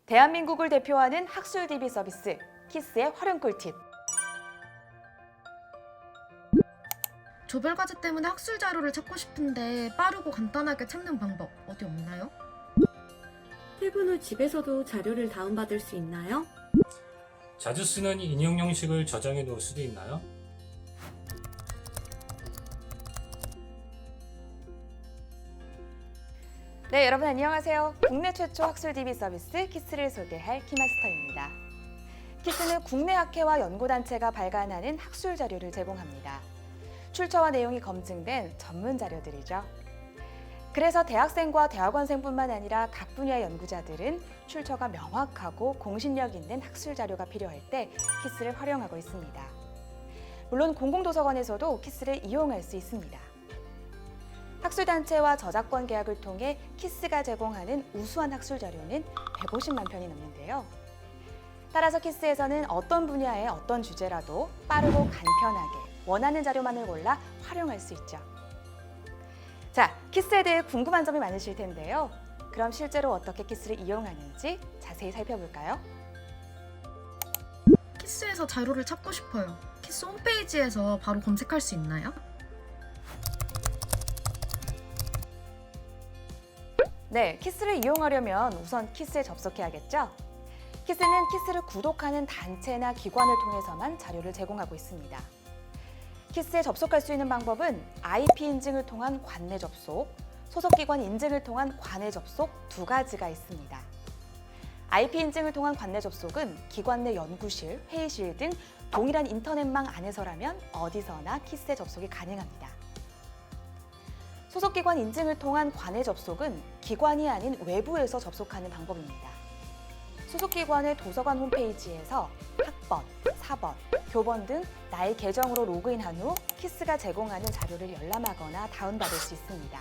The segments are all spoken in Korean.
대한민국을 대표하는 학술 DB 서비스 키스의 활용 꿀팁. 조별과제 때문에 학술 자료를 찾고 싶은데 빠르고 간단하게 찾는 방법 어디 없나요? 퇴근 후 집에서도 자료를 다운받을 수 있나요? 자주 쓰는 인용 형식을 저장해 놓을 수도 있나요? 네, 여러분 안녕하세요. 국내 최초 학술 DB 서비스 키스를 소개할 키마스터입니다. 키스는 국내 학회와 연구단체가 발간하는 학술 자료를 제공합니다. 출처와 내용이 검증된 전문 자료들이죠. 그래서 대학생과 대학원생뿐만 아니라 각 분야의 연구자들은 출처가 명확하고 공신력 있는 학술 자료가 필요할 때 키스를 활용하고 있습니다. 물론 공공도서관에서도 키스를 이용할 수 있습니다. 학술단체와 저작권 계약을 통해 키스가 제공하는 우수한 학술 자료는 150만 편이 넘는데요. 따라서 키스에서는 어떤 분야의 어떤 주제라도 빠르고 간편하게 원하는 자료만을 골라 활용할 수 있죠. 자, 키스에 대해 궁금한 점이 많으실 텐데요. 그럼 실제로 어떻게 키스를 이용하는지 자세히 살펴볼까요? 키스에서 자료를 찾고 싶어요. 키스 홈페이지에서 바로 검색할 수 있나요? 네, 키스를 이용하려면 우선 키스에 접속해야겠죠? 키스는 키스를 구독하는 단체나 기관을 통해서만 자료를 제공하고 있습니다. 키스에 접속할 수 있는 방법은 IP 인증을 통한 관내 접속, 소속기관 인증을 통한 관내 접속 두 가지가 있습니다. IP 인증을 통한 관내 접속은 기관 내 연구실, 회의실 등 동일한 인터넷망 안에서라면 어디서나 키스에 접속이 가능합니다. 소속기관 인증을 통한 관내 접속은 기관이 아닌 외부에서 접속하는 방법입니다. 소속기관의 도서관 홈페이지에서 학번, 사번, 교번 등 나의 계정으로 로그인한 후 키스가 제공하는 자료를 열람하거나 다운받을 수 있습니다.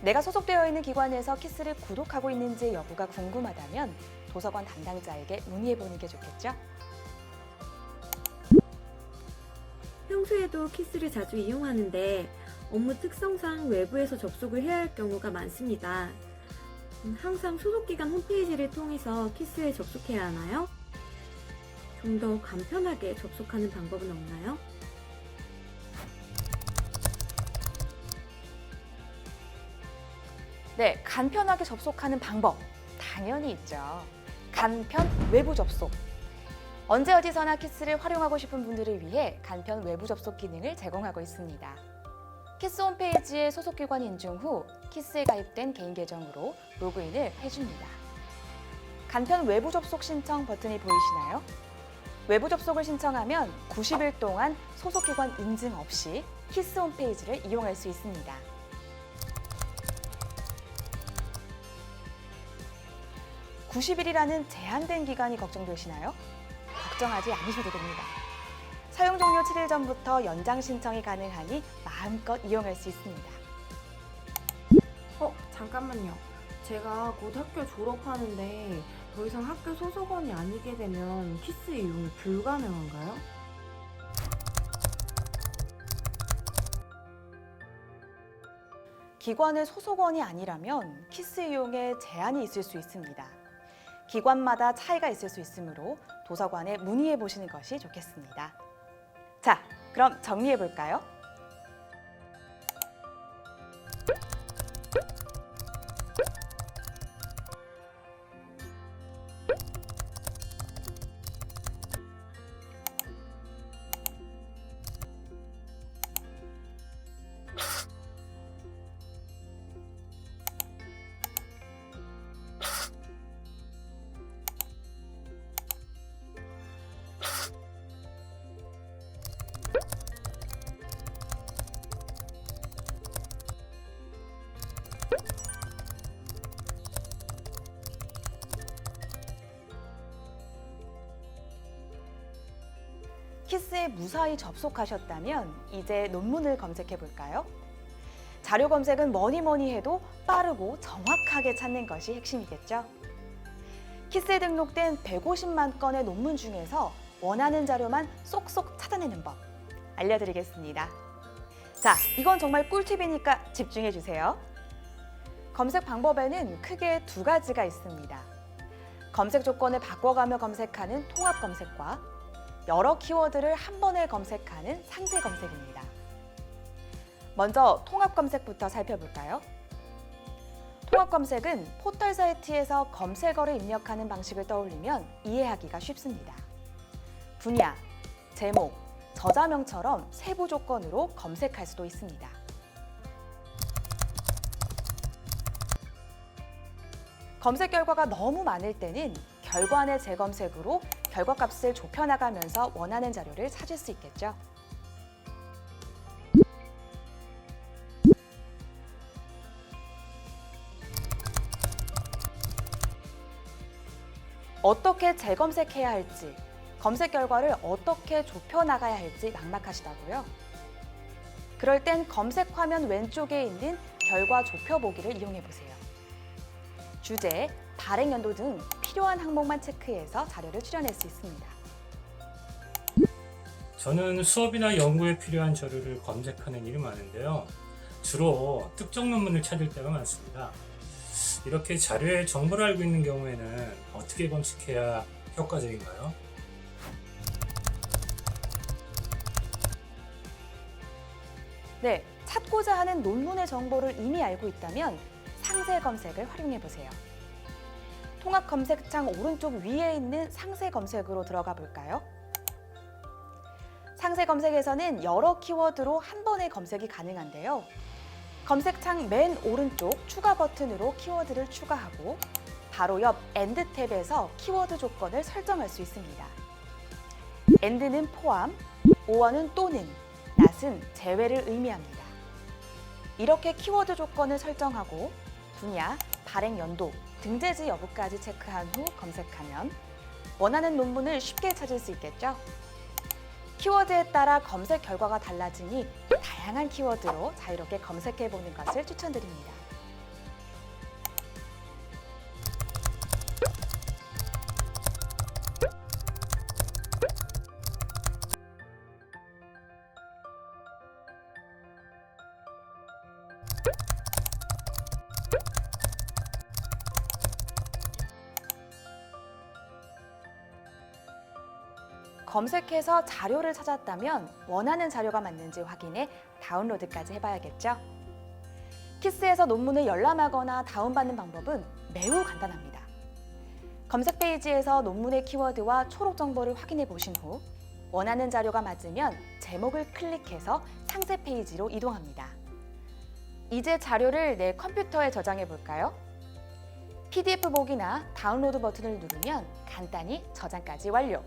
내가 소속되어 있는 기관에서 키스를 구독하고 있는지 여부가 궁금하다면 도서관 담당자에게 문의해보는 게 좋겠죠? 평소에도 키스를 자주 이용하는데 업무 특성상 외부에서 접속을 해야 할 경우가 많습니다. 항상 소속기관 홈페이지를 통해서 키스에 접속해야 하나요? 좀 더 간편하게 접속하는 방법은 없나요? 네, 간편하게 접속하는 방법 당연히 있죠. 간편 외부 접속. 언제 어디서나 키스를 활용하고 싶은 분들을 위해 간편 외부 접속 기능을 제공하고 있습니다. 키스 홈페이지에 소속기관 인증 후 키스에 가입된 개인 계정으로 로그인을 해줍니다. 간편 외부 접속 신청 버튼이 보이시나요? 외부 접속을 신청하면 90일 동안 소속기관 인증 없이 키스 홈페이지를 이용할 수 있습니다. (90일이라는) 제한된 기간이 걱정되시나요? 걱정하지 않으셔도 됩니다. 사용 종료 7일 전부터 연장 신청이 가능하니 마음껏 이용할 수 있습니다. 잠깐만요. 제가 곧 학교 졸업하는데 더 이상 학교 소속원이 아니게 되면 키스 이용이 불가능한가요? 기관의 소속원이 아니라면 키스 이용에 제한이 있을 수 있습니다. 기관마다 차이가 있을 수 있으므로 도서관에 문의해 보시는 것이 좋겠습니다. 자, 그럼 정리해 볼까요? 키스에 무사히 접속하셨다면 이제 논문을 검색해 볼까요? 자료 검색은 뭐니 해도 빠르고 정확하게 찾는 것이 핵심이겠죠? 키스에 등록된 150만 건의 논문 중에서 원하는 자료만 쏙쏙 찾아내는 법 알려드리겠습니다. 자, 이건 정말 꿀팁이니까 집중해 주세요. 검색 방법에는 크게 두 가지가 있습니다. 검색 조건을 바꿔가며 검색하는 통합 검색과 여러 키워드를 한 번에 검색하는 상세 검색입니다. 먼저 통합 검색부터 살펴볼까요? 통합 검색은 포털 사이트에서 검색어를 입력하는 방식을 떠올리면 이해하기가 쉽습니다. 분야, 제목, 저자명처럼 세부 조건으로 검색할 수도 있습니다. 검색 결과가 너무 많을 때는 결과안의 재검색으로 결과값을 좁혀나가면서 원하는 자료를 찾을 수 있겠죠. 어떻게 재검색해야 할지, 검색 결과를 어떻게 좁혀나가야 할지 막막하시다고요? 그럴 땐 검색 화면 왼쪽에 있는 결과 좁혀보기를 이용해보세요. 주제, 발행 연도 등 필요한 항목만 체크해서 자료를 추려낼 수 있습니다. 저는 수업이나 연구에 필요한 자료를 검색하는 일이 많은데요. 주로 특정 논문을 찾을 때가 많습니다. 이렇게 자료의 정보를 알고 있는 경우에는 어떻게 검색해야 효과적인가요? 네, 찾고자 하는 논문의 정보를 이미 알고 있다면 상세 검색을 활용해 보세요. 통합 검색창 오른쪽 위에 있는 상세 검색으로 들어가 볼까요? 상세 검색에서는 여러 키워드로 한 번에 검색이 가능한데요. 검색창 맨 오른쪽 추가 버튼으로 키워드를 추가하고 바로 옆 엔드 탭에서 키워드 조건을 설정할 수 있습니다. 엔드는 포함, 오어는 또는, 낫은 제외를 의미합니다. 이렇게 키워드 조건을 설정하고 분야, 발행 연도, 등재지 여부까지 체크한 후 검색하면 원하는 논문을 쉽게 찾을 수 있겠죠? 키워드에 따라 검색 결과가 달라지니 다양한 키워드로 자유롭게 검색해보는 것을 추천드립니다. 검색해서 자료를 찾았다면 원하는 자료가 맞는지 확인해 다운로드까지 해봐야겠죠? 키스에서 논문을 열람하거나 다운받는 방법은 매우 간단합니다. 검색 페이지에서 논문의 키워드와 초록 정보를 확인해 보신 후 원하는 자료가 맞으면 제목을 클릭해서 상세 페이지로 이동합니다. 이제 자료를 내 컴퓨터에 저장해 볼까요? PDF 보기나 다운로드 버튼을 누르면 간단히 저장까지 완료!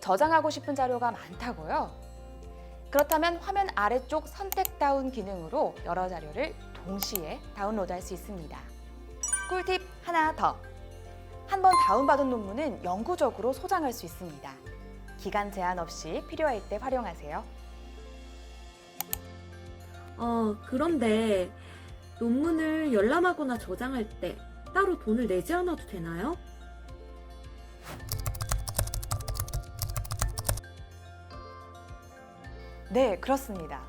저장하고 싶은 자료가 많다고요? 그렇다면 화면 아래쪽 선택 다운 기능으로 여러 자료를 동시에 다운로드할 수 있습니다. 꿀팁 하나 더! 한 번 다운받은 논문은 영구적으로 소장할 수 있습니다. 기간 제한 없이 필요할 때 활용하세요. 그런데 논문을 열람하거나 저장할 때 따로 돈을 내지 않아도 되나요? 네, 그렇습니다.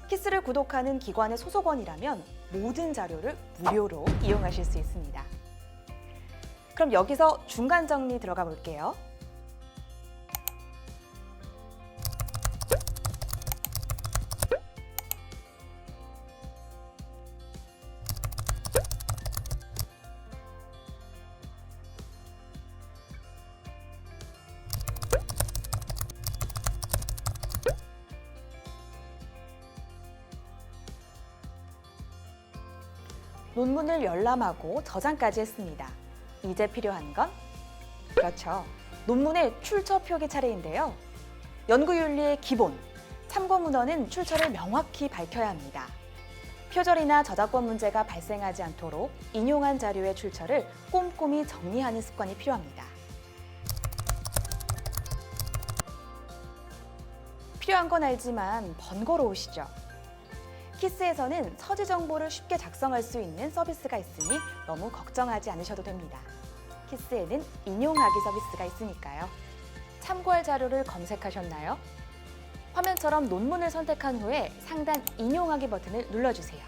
키스를 구독하는 기관의 소속원이라면 모든 자료를 무료로 이용하실 수 있습니다. 그럼 여기서 중간 정리 들어가 볼게요. 논문을 열람하고 저장까지 했습니다. 이제 필요한 건? 그렇죠. 논문의 출처 표기 차례인데요. 연구윤리의 기본, 참고 문헌은 출처를 명확히 밝혀야 합니다. 표절이나 저작권 문제가 발생하지 않도록 인용한 자료의 출처를 꼼꼼히 정리하는 습관이 필요합니다. 필요한 건 알지만 번거로우시죠? 키스에서는 서지 정보를 쉽게 작성할 수 있는 서비스가 있으니 너무 걱정하지 않으셔도 됩니다. 키스에는 인용하기 서비스가 있으니까요. 참고할 자료를 검색하셨나요? 화면처럼 논문을 선택한 후에 상단 인용하기 버튼을 눌러주세요.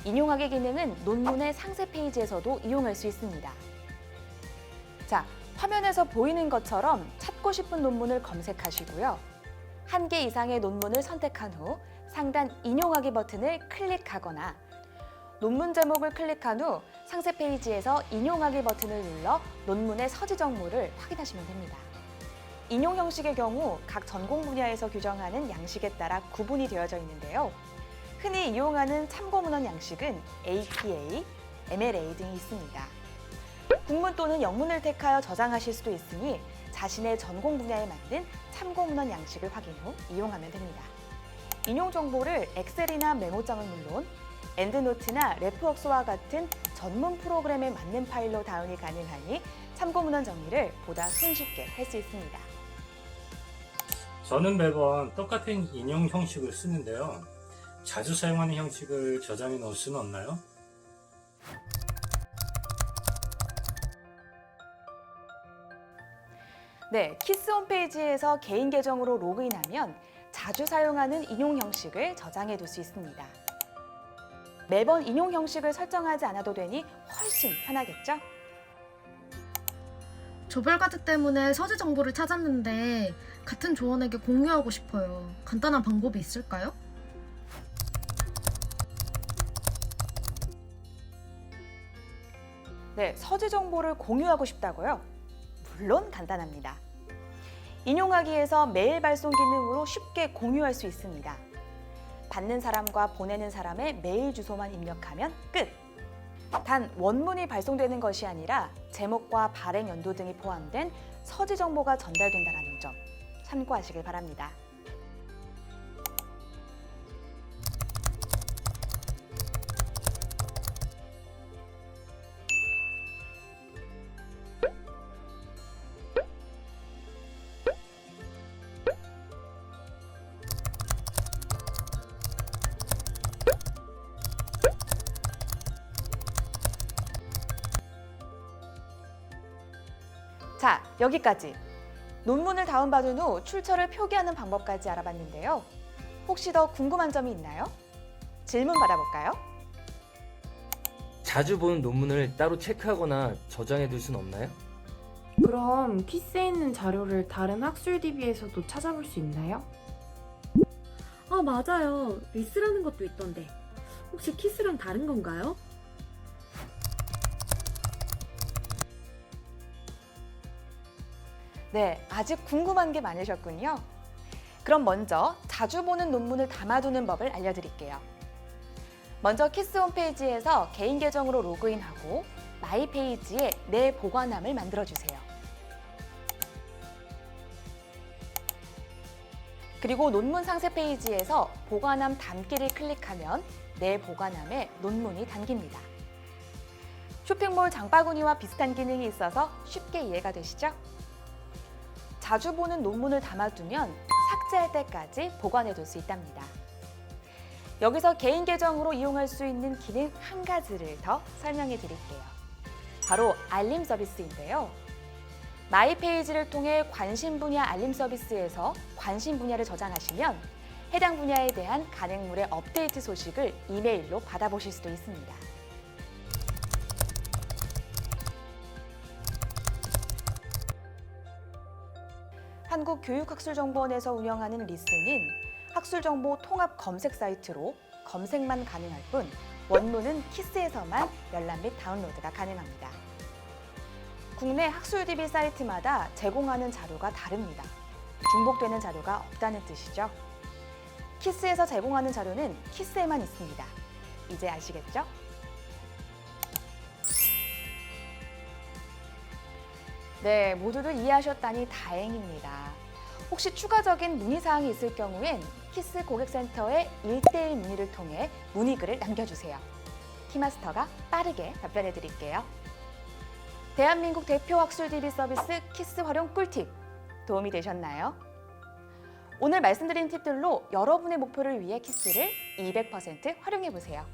인용하기 기능은 논문의 상세 페이지에서도 이용할 수 있습니다. 자, 화면에서 보이는 것처럼 찾고 싶은 논문을 검색하시고요. 1개 이상의 논문을 선택한 후 상단 인용하기 버튼을 클릭하거나 논문 제목을 클릭한 후 상세 페이지에서 인용하기 버튼을 눌러 논문의 서지 정보를 확인하시면 됩니다. 인용 형식의 경우 각 전공 분야에서 규정하는 양식에 따라 구분이 되어져 있는데요. 흔히 이용하는 참고 문헌 양식은 APA, MLA 등이 있습니다. 국문 또는 영문을 택하여 저장하실 수도 있으니 자신의 전공 분야에 맞는 참고 문헌 양식을 확인 후 이용하면 됩니다. 인용 정보를 엑셀이나 메모장은 물론 엔드노트나 레프웍스와 같은 전문 프로그램에 맞는 파일로 다운이 가능하니 참고 문헌 정리를 보다 손쉽게 할 수 있습니다. 저는 매번 똑같은 인용 형식을 쓰는데요. 자주 사용하는 형식을 저장해 놓을 수는 없나요? 네, 키스 홈페이지에서 개인 계정으로 로그인하면 자주 사용하는 인용 형식을 저장해 둘 수 있습니다. 매번 인용 형식을 설정하지 않아도 되니 훨씬 편하겠죠? 조별과제 때문에 서지 정보를 찾았는데 같은 조원에게 공유하고 싶어요. 간단한 방법이 있을까요? 네, 서지 정보를 공유하고 싶다고요? 물론 간단합니다. 인용하기에서 메일 발송 기능으로 쉽게 공유할 수 있습니다. 받는 사람과 보내는 사람의 메일 주소만 입력하면 끝! 단 원문이 발송되는 것이 아니라 제목과 발행 연도 등이 포함된 서지 정보가 전달된다는 점 참고하시길 바랍니다. 자, 여기까지. 논문을 다운받은 후 출처를 표기하는 방법까지 알아봤는데요. 혹시 더 궁금한 점이 있나요? 질문 받아볼까요? 자주 보는 논문을 따로 체크하거나 저장해 둘 수는 없나요? 그럼 키스에 있는 자료를 다른 학술 DB에서도 찾아볼 수 있나요? 아, 맞아요. 리스라는 것도 있던데. 혹시 키스랑 다른 건가요? 네, 아직 궁금한 게 많으셨군요. 그럼 먼저 자주 보는 논문을 담아두는 법을 알려드릴게요. 먼저 키스 홈페이지에서 개인 계정으로 로그인하고 마이 페이지에 내 보관함을 만들어주세요. 그리고 논문 상세 페이지에서 보관함 담기를 클릭하면 내 보관함에 논문이 담깁니다. 쇼핑몰 장바구니와 비슷한 기능이 있어서 쉽게 이해가 되시죠? 자주 보는 논문을 담아두면 삭제할 때까지 보관해둘 수 있답니다. 여기서 개인 계정으로 이용할 수 있는 기능 한 가지를 더 설명해 드릴게요. 바로 알림 서비스인데요. 마이 페이지를 통해 관심 분야 알림 서비스에서 관심 분야를 저장하시면 해당 분야에 대한 간행물의 업데이트 소식을 이메일로 받아보실 수도 있습니다. 한국교육학술정보원에서 운영하는 리스는 학술정보 통합 검색 사이트로 검색만 가능할 뿐 원문은 키스에서만 열람 및 다운로드가 가능합니다. 국내 학술 DB 사이트마다 제공하는 자료가 다릅니다. 중복되는 자료가 없다는 뜻이죠. 키스에서 제공하는 자료는 키스에만 있습니다. 이제 아시겠죠? 네, 모두들 이해하셨다니 다행입니다. 혹시 추가적인 문의사항이 있을 경우엔 키스 고객센터에 1:1 문의를 통해 문의글을 남겨주세요. 키마스터가 빠르게 답변해 드릴게요. 대한민국 대표 학술 DB 서비스 키스 활용 꿀팁 도움이 되셨나요? 오늘 말씀드린 팁들로 여러분의 목표를 위해 키스를 200% 활용해 보세요.